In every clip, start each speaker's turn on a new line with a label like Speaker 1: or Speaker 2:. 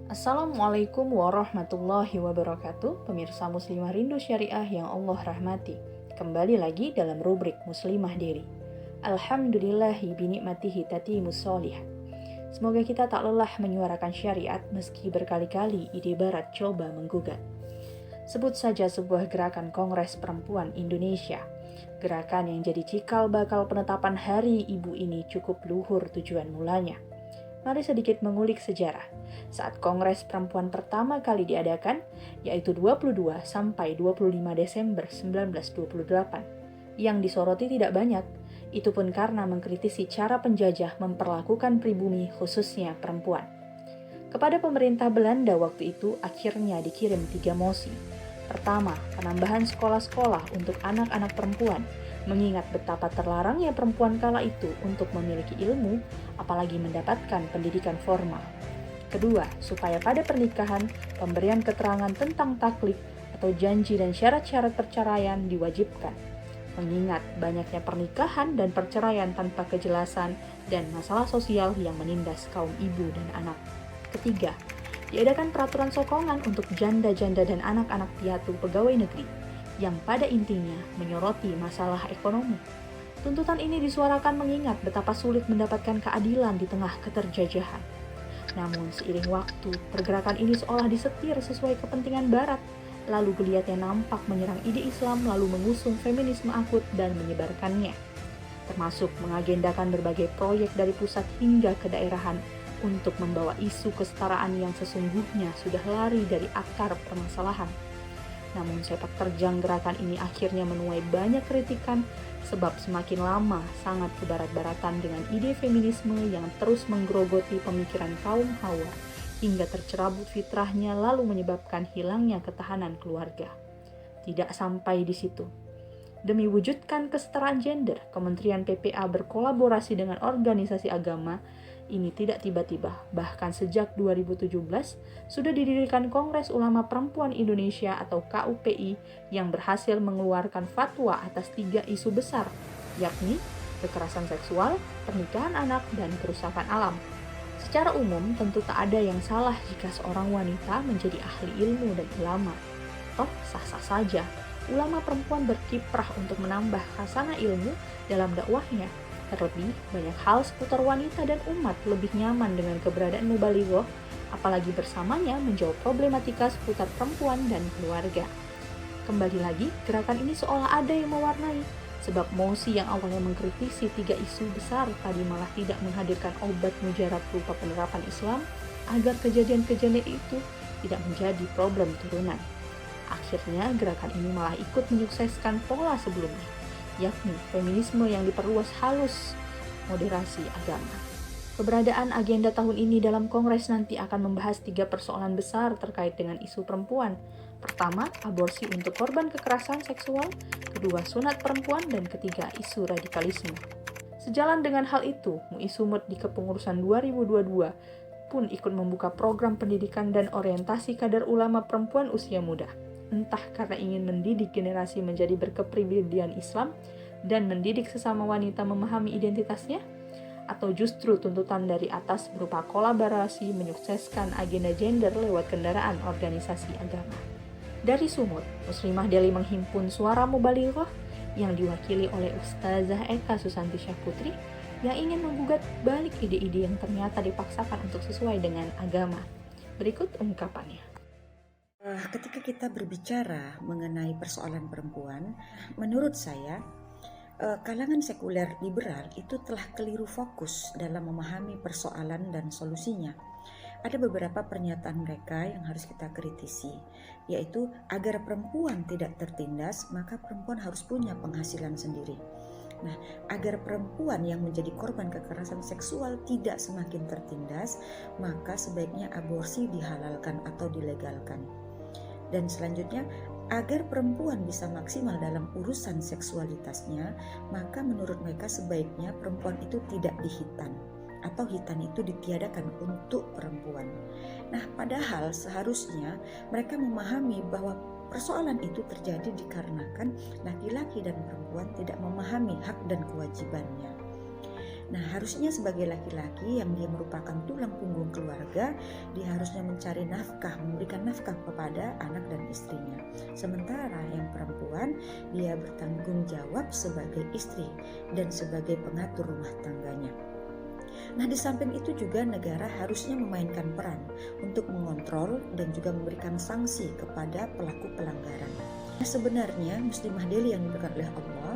Speaker 1: Assalamualaikum warahmatullahi wabarakatuh. Pemirsa Muslimah Rindu Syariah yang Allah rahmati. Kembali lagi dalam rubrik Muslimah Diri. Alhamdulillahi binikmatihi tatimus sholihat. Semoga kita tak lelah menyuarakan syariat meski berkali-kali ide barat coba menggugat. Sebut saja sebuah gerakan Kongres Perempuan Indonesia. Gerakan yang jadi cikal bakal penetapan Hari Ibu ini cukup luhur tujuan mulanya. Mari sedikit mengulik sejarah. Saat Kongres Perempuan pertama kali diadakan, yaitu 22 sampai 25 Desember 1928. Yang disoroti tidak banyak, itu pun karena mengkritisi cara penjajah memperlakukan pribumi khususnya perempuan. Kepada pemerintah Belanda waktu itu akhirnya dikirim 3 mosi. Pertama, penambahan sekolah-sekolah untuk anak-anak perempuan, mengingat betapa terlarangnya perempuan kala itu untuk memiliki ilmu, apalagi mendapatkan pendidikan formal. Kedua, supaya pada pernikahan, pemberian keterangan tentang taklid atau janji dan syarat-syarat perceraian diwajibkan. Mengingat banyaknya pernikahan dan perceraian tanpa kejelasan dan masalah sosial yang menindas kaum ibu dan anak. Ketiga, diadakan peraturan sokongan untuk janda-janda dan anak-anak piatu pegawai negeri, yang pada intinya menyoroti masalah ekonomi. Tuntutan ini disuarakan mengingat betapa sulit mendapatkan keadilan di tengah keterjajahan. Namun seiring waktu, pergerakan ini seolah disetir sesuai kepentingan Barat, lalu geliatnya nampak menyerang ide Islam lalu mengusung feminisme akut dan menyebarkannya, termasuk mengagendakan berbagai proyek dari pusat hingga ke daerahan untuk membawa isu kesetaraan yang sesungguhnya sudah lari dari akar permasalahan. Namun sepak terjang gerakan ini akhirnya menuai banyak kritikan sebab semakin lama sangat kebarat-baratan dengan ide feminisme yang terus menggerogoti pemikiran kaum Hawa hingga tercerabut fitrahnya lalu menyebabkan hilangnya ketahanan keluarga. Tidak sampai di situ. Demi wujudkan kesetaraan gender, Kementerian PPA berkolaborasi dengan organisasi agama. Ini tidak tiba-tiba, bahkan sejak 2017 sudah didirikan Kongres Ulama Perempuan Indonesia atau KUPI yang berhasil mengeluarkan fatwa atas 3 isu besar, yakni kekerasan seksual, pernikahan anak, dan kerusakan alam. Secara umum, tentu tak ada yang salah jika seorang wanita menjadi ahli ilmu dan ulama. Toh, sah-sah saja, ulama perempuan berkiprah untuk menambah khasanah ilmu dalam dakwahnya. Terlebih, banyak hal seputar wanita dan umat lebih nyaman dengan keberadaan mubalighah, apalagi bersamanya menjawab problematika seputar perempuan dan keluarga. Kembali lagi, gerakan ini seolah ada yang mewarnai, sebab mosi yang awalnya mengkritisi 3 isu besar tadi malah tidak menghadirkan obat mujarab berupa penerapan Islam agar kejadian-kejadian itu tidak menjadi problem turunan. Akhirnya, gerakan ini malah ikut menyukseskan pola sebelumnya, yakni feminisme yang diperluas halus moderasi agama. Keberadaan agenda tahun ini dalam Kongres nanti akan membahas 3 persoalan besar terkait dengan isu perempuan. Pertama, aborsi untuk korban kekerasan seksual, kedua, sunat perempuan, dan ketiga, isu radikalisme. Sejalan dengan hal itu, MUI Sumut di kepengurusan 2022 pun ikut membuka program pendidikan dan orientasi kader ulama perempuan usia muda. Entah karena ingin mendidik generasi menjadi berkepribadian Islam dan mendidik sesama wanita memahami identitasnya, atau justru tuntutan dari atas berupa kolaborasi menyukseskan agenda gender lewat kendaraan organisasi agama. Dari Sumut, Muslimah Deli menghimpun suara mubalighah yang diwakili oleh Ustazah Eka Susanti Syahputri yang ingin menggugat balik ide-ide yang ternyata dipaksakan untuk sesuai dengan agama. Berikut ungkapannya.
Speaker 2: Ketika kita berbicara mengenai persoalan perempuan, menurut saya kalangan sekuler liberal itu telah keliru fokus dalam memahami persoalan dan solusinya. Ada beberapa pernyataan mereka yang harus kita kritisi, yaitu agar perempuan tidak tertindas, maka perempuan harus punya penghasilan sendiri. Nah, agar perempuan yang menjadi korban kekerasan seksual tidak semakin tertindas, maka sebaiknya aborsi dihalalkan atau dilegalkan. Dan selanjutnya, agar perempuan bisa maksimal dalam urusan seksualitasnya, maka menurut mereka sebaiknya perempuan itu tidak dihitan atau hitan itu ditiadakan untuk perempuan. Nah, padahal seharusnya mereka memahami bahwa persoalan itu terjadi dikarenakan laki-laki dan perempuan tidak memahami hak dan kewajibannya. Nah, harusnya sebagai laki-laki yang dia merupakan tulang punggung keluarga, dia harusnya mencari nafkah, memberikan nafkah kepada anak dan istrinya. Sementara yang perempuan, dia bertanggung jawab sebagai istri dan sebagai pengatur rumah tangganya. Nah, di samping itu juga negara harusnya memainkan peran untuk mengontrol dan juga memberikan sanksi kepada pelaku pelanggaran. Nah, sebenarnya Muslimah Delhi yang diberkati oleh Allah,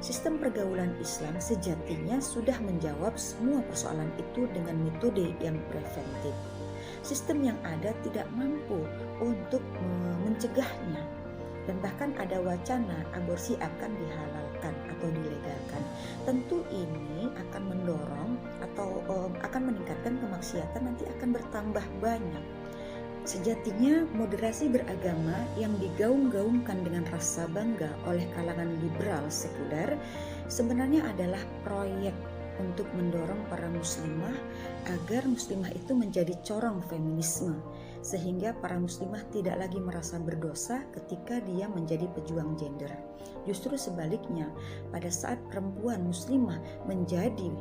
Speaker 2: sistem pergaulan Islam sejatinya sudah menjawab semua persoalan itu dengan metode yang preventif. Sistem yang ada tidak mampu untuk mencegahnya, dan bahkan ada wacana aborsi akan dihalalkan atau dilegalkan. Tentu ini akan mendorong atau akan meningkatkan kemaksiatan, nanti akan bertambah banyak. Sejatinya moderasi beragama yang digaung-gaungkan dengan rasa bangga oleh kalangan liberal sekuler sebenarnya adalah proyek untuk mendorong para muslimah agar muslimah itu menjadi corong feminisme, sehingga para muslimah tidak lagi merasa berdosa ketika dia menjadi pejuang gender. Justru sebaliknya, pada saat perempuan muslimah menjadi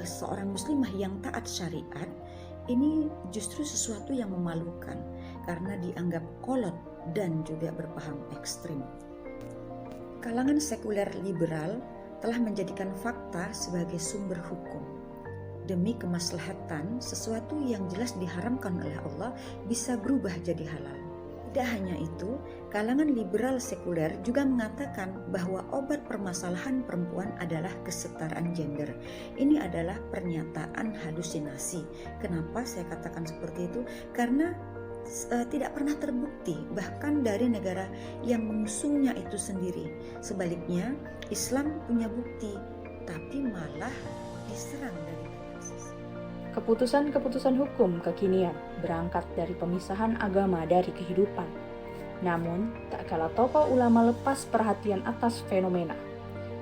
Speaker 2: seorang muslimah yang taat syariat, ini justru sesuatu yang memalukan karena dianggap kolot dan juga berpaham ekstrim. Kalangan sekuler liberal telah menjadikan fakta sebagai sumber hukum. Demi kemaslahatan, sesuatu yang jelas diharamkan oleh Allah bisa berubah jadi halal. Tidak hanya itu, kalangan liberal sekuler juga mengatakan bahwa obat permasalahan perempuan adalah kesetaraan gender. Ini adalah pernyataan halusinasi. Kenapa saya katakan seperti itu? Karena tidak pernah terbukti, bahkan dari negara yang mengusungnya itu sendiri. Sebaliknya, Islam punya bukti, tapi malah diserang dari sisi.
Speaker 1: Keputusan-keputusan hukum kekinian berangkat dari pemisahan agama dari kehidupan. Namun, tak kala tokoh ulama lepas perhatian atas fenomena,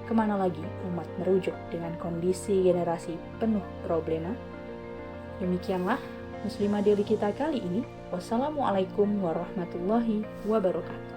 Speaker 1: kemana lagi umat merujuk dengan kondisi generasi penuh problema? Demikianlah Muslimah Delhi kita kali ini. Wassalamualaikum warahmatullahi wabarakatuh.